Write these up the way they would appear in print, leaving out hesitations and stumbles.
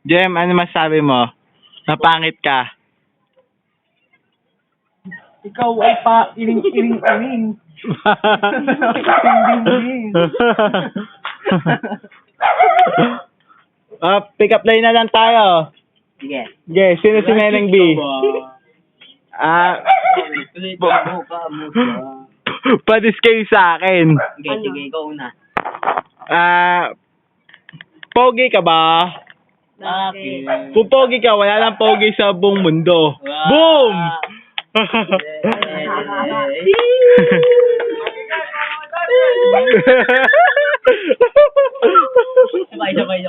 Jem, ano masabi mo? Napangit ka. Ikaw ay pa iling-iling-iling. Ding-ding-ding. Pick up line na lang tayo. Sige. Sige, sino si Neneng B? Padis kayo sa akin. Sige, ikaw una. Pogi ka ba? Bakit? Kung pogi ka, wala lang pogi sa buong mundo. Boom! Sabay.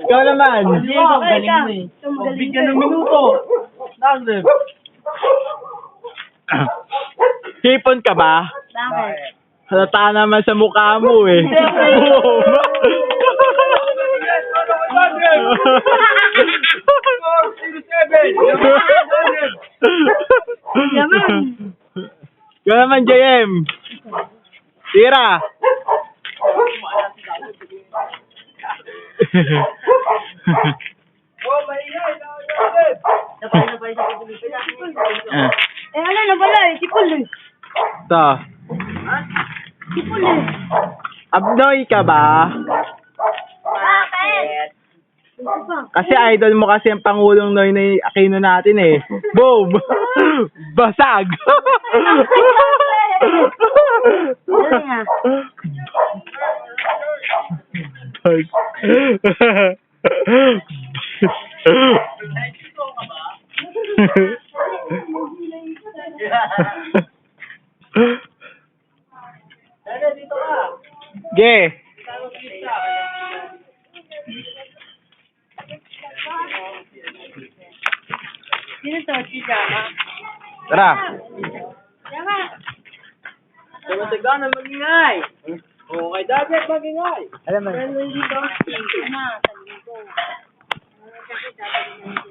Ikaw naman. Hindi, ikaw galing mo eh. Bigyan ng minuto. Nasib. Hipon ka ba? Bakit? Halata naman sa mukha mo eh. Ikaw naman, JM. Tira. Sabay. Ano na pala eh, sipol eh. Ito. Sipol eh. Abnoy ka ba? Bakit? Kasi idol mo kasi ang Pangulong Noynoy Aquino natin eh. Boom! Basag! Ano nga? Ge. Sino to? Si Jama? Tara. Jama! Sumasagana magingay. Okay, dapat magingay. Alam mo. Ano dito? Ma, sabi ko. Kasi sabi ko.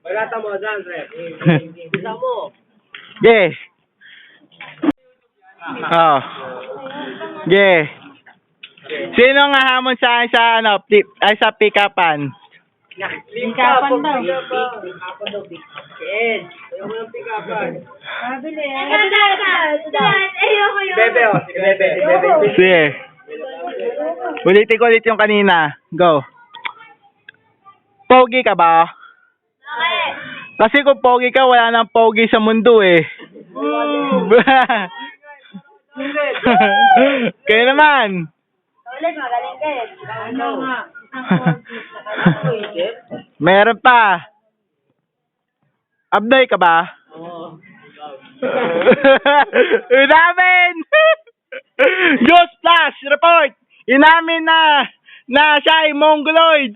Pagkata mo dyan, Sir. Bisa mo. Ge. Oh. Ge. Sino nga hamon sa akin sa ano, sa pick-upan? Pikapan daw. Pikapan daw. Yes. Ayaw mo ng pikapan. Mabili eh. Ayoko yun. Bebe, oh. Sige, Bebe. Sige. Ulitin ko ulit yung kanina. Go. Pogi ka ba? Bakit? Kasi kung pogi ka, wala nang pogi sa mundo eh. Kayo naman. Ulit, magaling ka eh. Ano nga? Meron pa. Abnoy ka ba? Oo. Inamin! News Flash Report! Inamin na siya ay Mongoloid!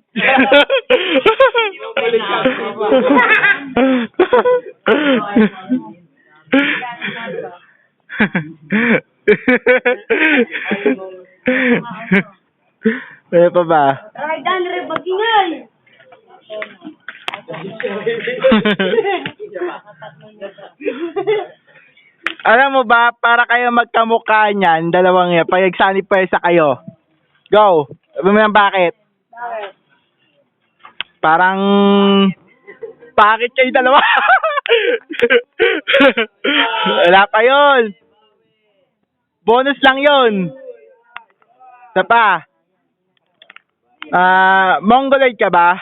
Ano pa ba? Raydan, rebagingay! Alam mo ba, para kayo magkamukha niyan, dalawang yan, pag nagsani pwersa kayo. Go! Alam mo yan bakit? Bakit? Parang... Bakit kayo dalawa? Wala pa yun. Bonus lang yun. Isa pa. Mongoloid ka ba?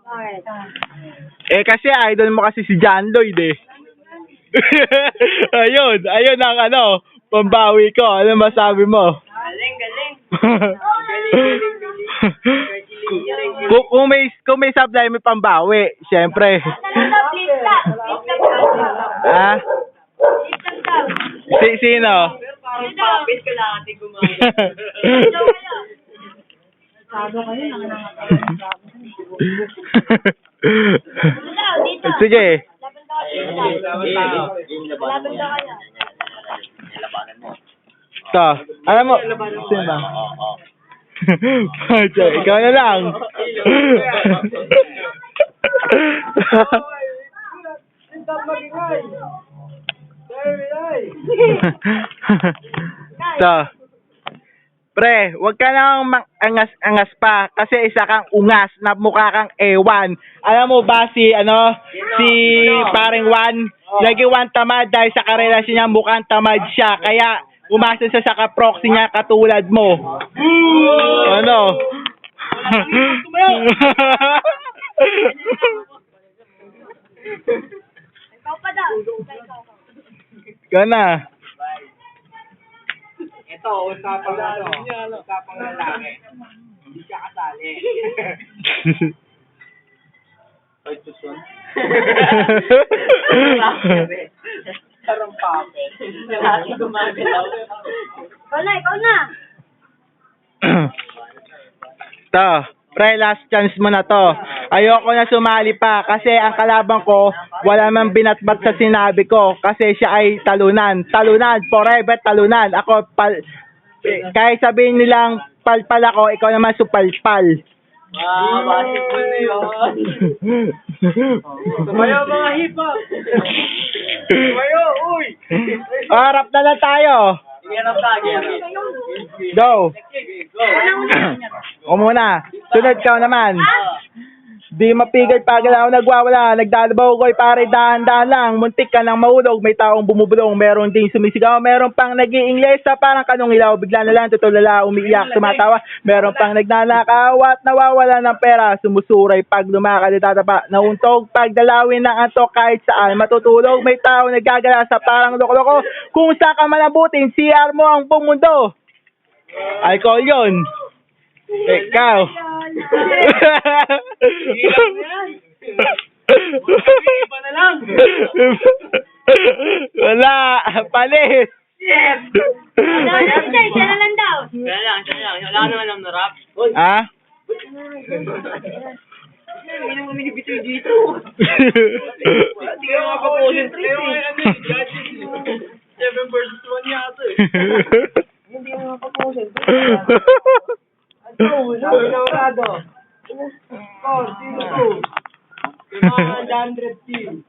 Bakit? Eh kasi idol mo kasi si John Lloyd eh. ayun ang ano, pambawi ko. Ano masabi mo? Galing. Kung may supply, may pambawi. Siyempre. Please lang. Ah? Please lang. Sino? Parang papit, kailangan din kumain. Sabi kayo, nangangatawan sa akin. Dito. Sige. Laban daw kayo. Ito. Alam mo. Sino ba? Ikaw na lang. Ito. Pre, wag ka nang angas-angas pa kasi isa kang ungas na mukha kang ewan. Alam mo ba si paring Juan, lagi Juan tamad dahil sa karelasyon niya mukhang tamad siya. Kaya umasa siya sa kaproxy niya katulad mo. Ano? Ikaw pa daw. Ikaw. Gana. Ito, usapang lalaki. Hindi siya kasali. Ay, susun. Sarang papel. Lagi gumagalaw. Ikaw na. To, pre, last chance mo na to. Ayoko na sumali pa kasi ang kalaban ko wala man binatbat sa sinabi ko kasi siya ay talunan. Talunan, forever talunan. Ako, kahit sabihin nilang palpal ako, ikaw naman supalpal. Basketball na yun. Sumayo mga hip-hop. Sumayo, uy. Harap na lang tayo. Hirap lagi. Go. O muna. Sunod ka naman. Di mapigil pagod ako nagwawala. Nagdalabaw ko'y pare dahan-dahan lang. Muntik ka nang mahulog. May taong bumubulong. Meron ding sumisigaw. Meron pang nag-iingles sa parang kanong ilaw. Bigla na lang tutulala. Umiiyak, tumatawa. Meron pang nagnanakaw at nawawala ng pera. Sumusuray pag lumakad at tatapa. Nauntog pag dalawin ng antok kahit saan. Matutulog. May tao nagagala sa parang loko-loko. Kung saan ka malabutin, CR mo ang buong mundo. Alcohol yun. Ikaw. Iba na lang. Wala. Palis. Yes. Siya na lang daw. Siya lang. Wala ka naman alam na rap. Ha? Hindi naman minibitoy dito. Hindi ka makakonsentrate eh. 7 versus 1 yata eh. Hindi ka makakonsentrate. Pinawrado. Score, 0-2. Yung mga 100 team.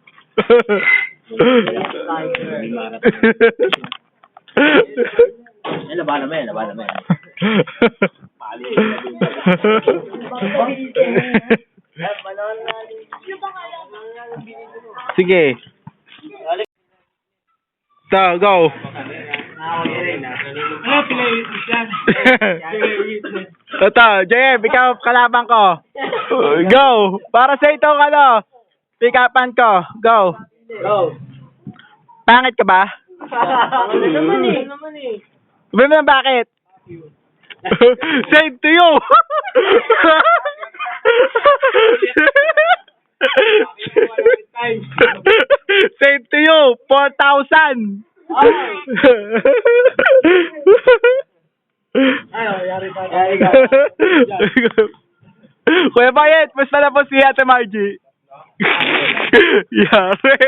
Laban naman. Sige. So, go. Ano, pinay-witness yan? Ito, JF, ikaw kalaban ko. Go. Para sa itong pick-upan ko. Go. Go. Pangit ka ba? Ano naman eh. Sabi mo na bakit? Same to you. Same to you. 4,000. Yari ka. Kuya Bayet, basta na po si Ate Margie. Yari.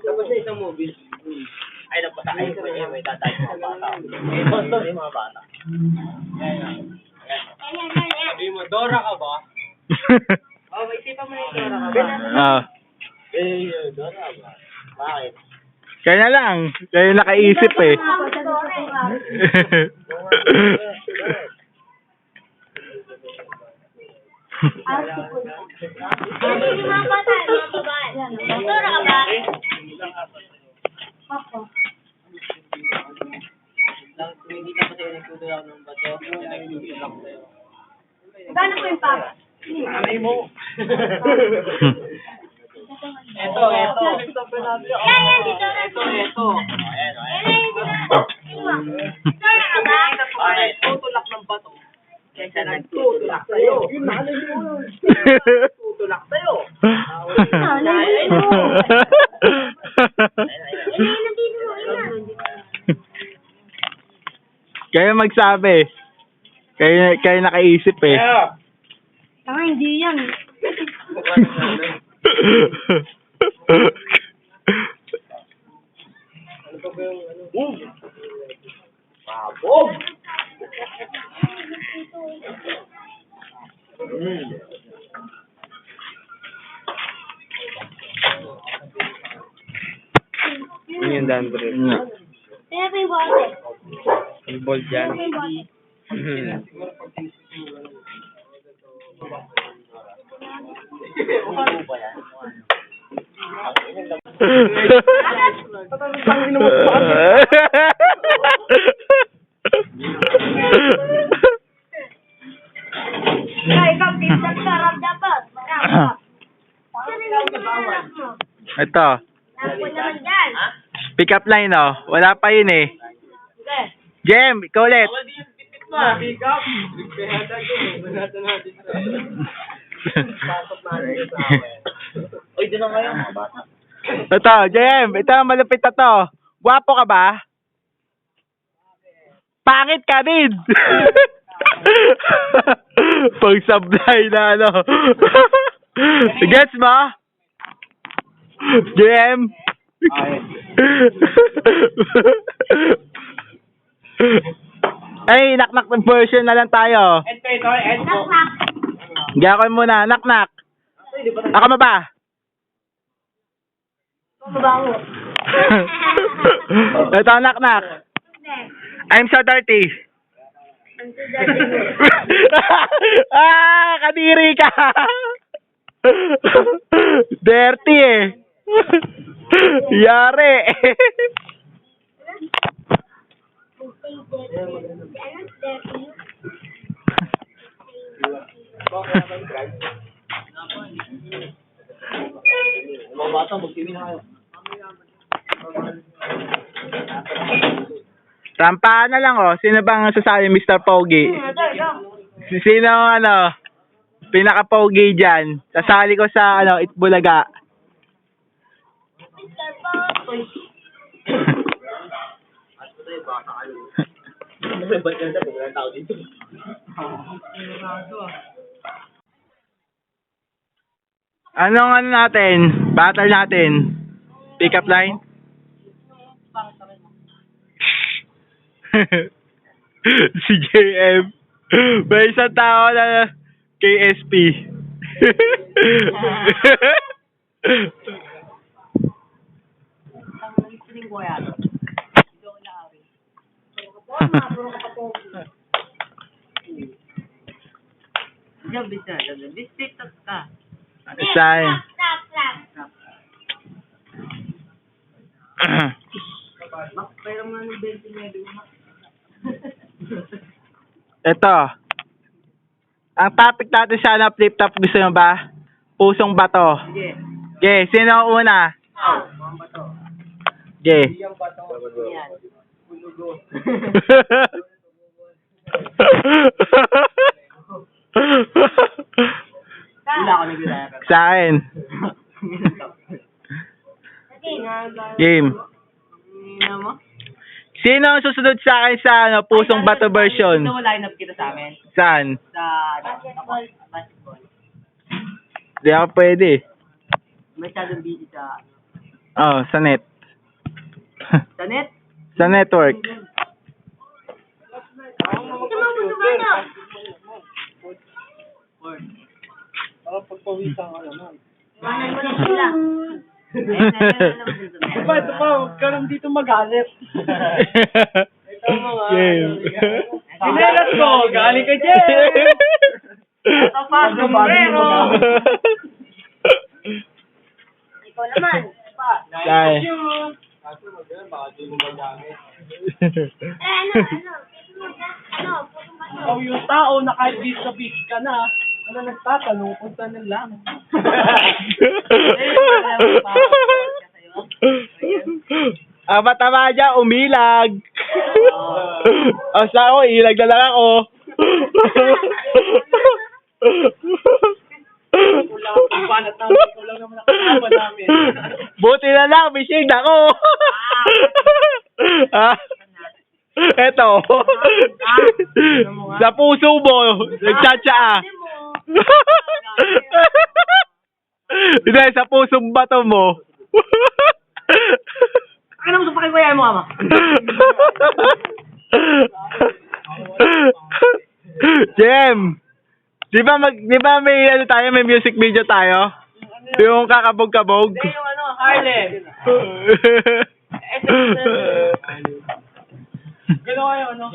Tapos na isang movie. Ay, napatay ko eh. May tatay ko mga bata. May mga bata. Sabi mo, Dora ka ba? Oh, may isipan mo na yung Dora ka ba? Dora ba? Bakit? Kaya na lang. Kaya nakaisip eh. Mga bata, mga babae. Doktora ka ba? Ako. Hindi ka pa sa'yo nagtutulak ng bato. Nagtutulak sa'yo. Gano'n po yung papa? Anay mo. Ito. Yan, dito. Ito. Doktora ka ba? Ay, tutulak ng bato. Kaysa nagtutulak sa'yo. Tutulak sa'yo. Kaya magsabi. Kaya nakaisip eh. Hindi yan. Pabog! Yun yung dandruff. Sino pa yung bote? Yung ball dyan. Sino pa yung bote? Ay, ikaw, pinsan ka, rap dapat. Rap. Ito. Napo naman dyan. Pick up line, oh. Wala pa yun eh. Sige. Jem, ikaw ulit. Pick up. Uy, doon na kayo, mga bata. Ito, Jem. Ito, malupit na to. Gwapo ka ba? Pangit ka din. Pag-supply na ano. Gets mo? Jem? Ay, knock-knock version na lang tayo. Knock-knock. Gaya ko muna, knock-knock. Ako mo ba? Mabango. Ito, knock-knock. I'm so dirty. Ang sudat mo. Kadiri ka. Dirty eh. Yari. Mga bata, mag-TV na kayo. Tampaan na lang oh. Sino bang sasabi Mr. Pogi? Sino ano? Pinaka-pogi dyan. Sasali ko sa ano, Itbulaga. Ba't ganda po? Walang tao dito. Anong ano natin? Battle natin? Pick up line? Si JM. May isang tao na KSP. Saan? Ito. Ang topic natin sana flip-top. Gusto nyo ba? Pusong bato. Okay, sino ang una? Okay. Wala ako naglalaro. Sa akin. Game. Sino ang susunod sa akin sa ano, pusong bato version? Ito wala line up kita sa amin. Saan? Sa basketball. Di ako pwede. Masyadong busy sa... Oh, sa net. Sa net? Sa network. Para pagpawisan ka naman. Iwanan mo na sila. Ito pa, huwag ka lang dito magalit. Game. Sinelas ko, galing ka dyan. Ito pa, sombrero. Ikaw naman. Dahil. Ikaw yung tao na kahit beach sa beach ka na, ano nagtatanong kung saan ang lang. Ang matama dyan, umilag. O sa ako, ilag na lang ako. Wala akong banat namin, ikaw lang naman nakakaba namin. Buti na lang, may shield ako. Eto. Sa puso mo, nagtsatsaa. Hindi, sa pusong bato mo. Ano mo sa pakikwaya mo, ama? Jem, di ba may ano tayo, may music video tayo? Yung kakabog-kabog. Yung ano, Harlem. Gano'n kayo, ano?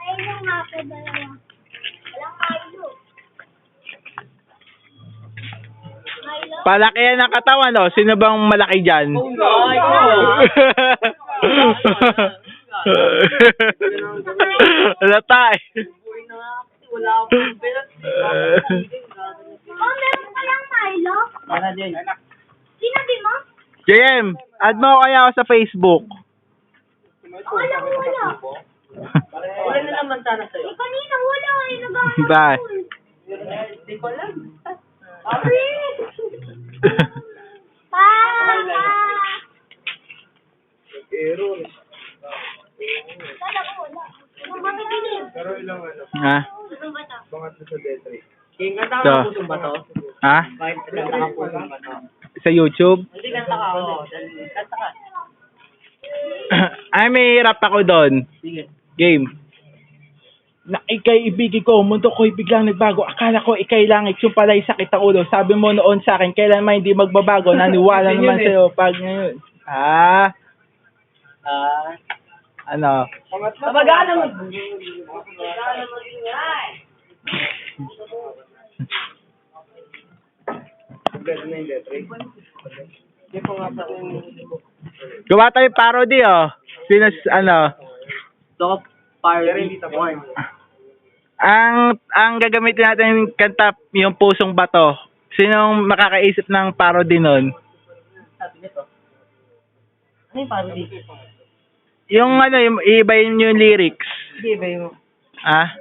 Milo nga po dalawa. Walang Milo. Milo? Palaki yan ang katawan, oh. Sino bang malaki dyan? Ay, ko. Halata eh. Uy na nga kasi wala akong pera. Oh, meron palang Milo? Para din. Sinabi mo? JM, add mo kaya ako sa Facebook. Wala. Wala na naman sana sa'yo. Eh, kanina wala eh. Naghahanap Bye. ako eh. Hindi ko alam. Pa! Error. Kala ko wala. Anong ba bibili? Pero ilang ano? Ha? Anong bata? Pangat sa Detri. King, kanta So. ka pusong ba to? Ha? Kahit kanta ka pusong ba to? Sa YouTube? Hindi, kanta ka. Oo, kanta ka. Ay, may rap ako doon. Sige. Game. Na ikay ibigin ko, mundo ko'y biglang nagbago. Akala ko ikay langit, yung pala'y sakit ang ulo. Sabi mo noon sa akin, kailan man hindi magbabago. Naniwala naman sa'yo pag ngayon. Ano? Kamagana mo. Gawa tayo parody, oh. Sino, ano? Top Pirate One. Ang gagamitin natin yung kanta, yung pusong bato. Sinong makakaisip ng parody nun? Sabi nito. Ano yung parody? Yung ano, yung iibayin yung lyrics. Hindi ba yung... Ah?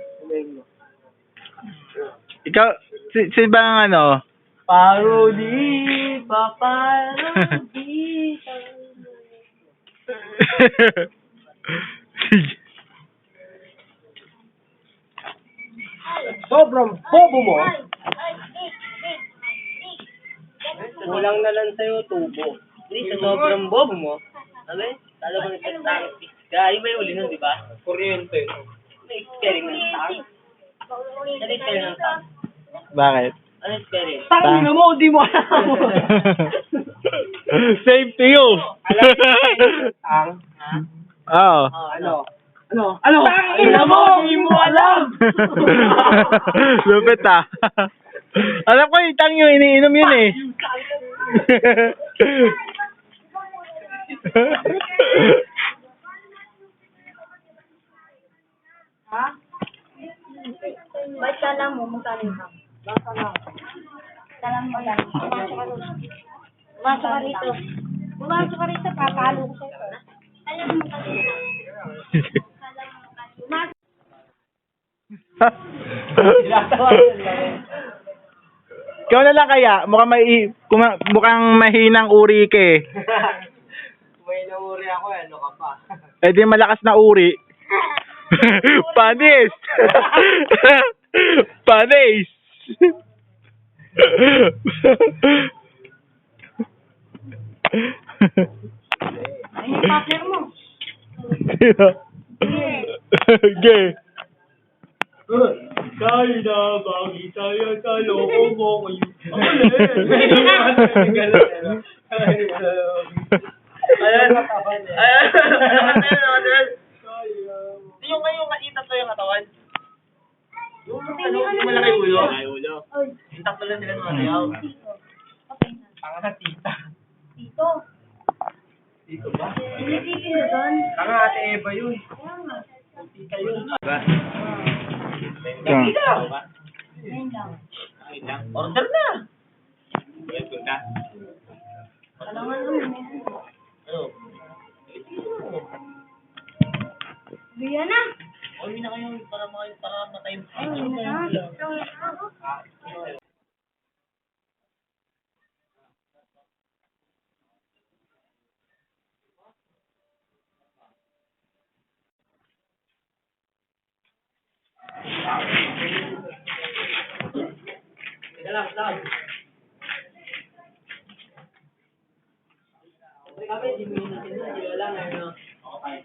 Ikaw, sino ba ang ano? Parody, paparody. Sobrang bobo mo. Kulang na lang sa'yo tubo. Hindi sa sobrang bobo mo. Sabi? Lalo mo nagtatang pisga. Yung may uli nun, di ba? Kuryente. May experiment tang. Ano experiment tang? Bakit? Ano experiment? Tangina mo, di mo alam. Same to you. Tang? Oo. Ano? Tangina mo, di mo alam. Lupit ah. Alam ko yung tang yung iniinom yun eh. Ha? Ba't kala mo magkano yung bang? Kala mo magkano? Pumasok ka rito. Pumasok ka rito, papalo ko sa'yo. Alam mo kanina. Pumasok. Ikaw na lang kaya, mukhang mahinang uri ka eh. May nauri ako eh, ano ka pa? Eh di malakas na uri. Panis! Panis! Ay, yung partner mo. Gay. Tayo na, bagi tayo sa loko mo ngayon. Yung ngayong maitak ko yung katawan. Yung ano, yung malaki ulo. Yung takto lang sila ng masayaw. Tanga na tita. Dito. Dito ba? Hindi dito doon. Tanga ate Eva yun. Tita yun. Ngayon lang. Order na. Alam mo naman. Ano? Biya na. Uwi na kayo para matay. Ay, na. Teka lang, lang. Kami, di mo yun natin na. Di wala na, ano. Okay,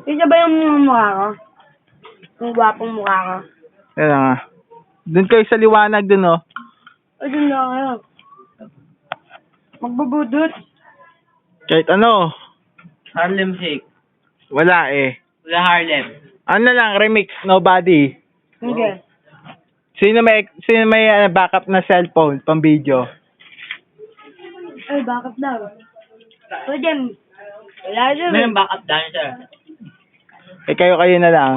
Isa ba yung mukha ko? Yung gwapong mukha ko? Yan nga. Doon kayo sa liwanag dun, oh. O, dun na kayo. Magbubudot. Kahit ano. Harlem Shake. Wala eh. Wala Harlem. Ano na lang, remix, nobody. Hindi. Sino may backup na cellphone, pang video? Ay, bakit daw? O, dyan. Wala dyan. May backup dancer. Eh kayo na lang.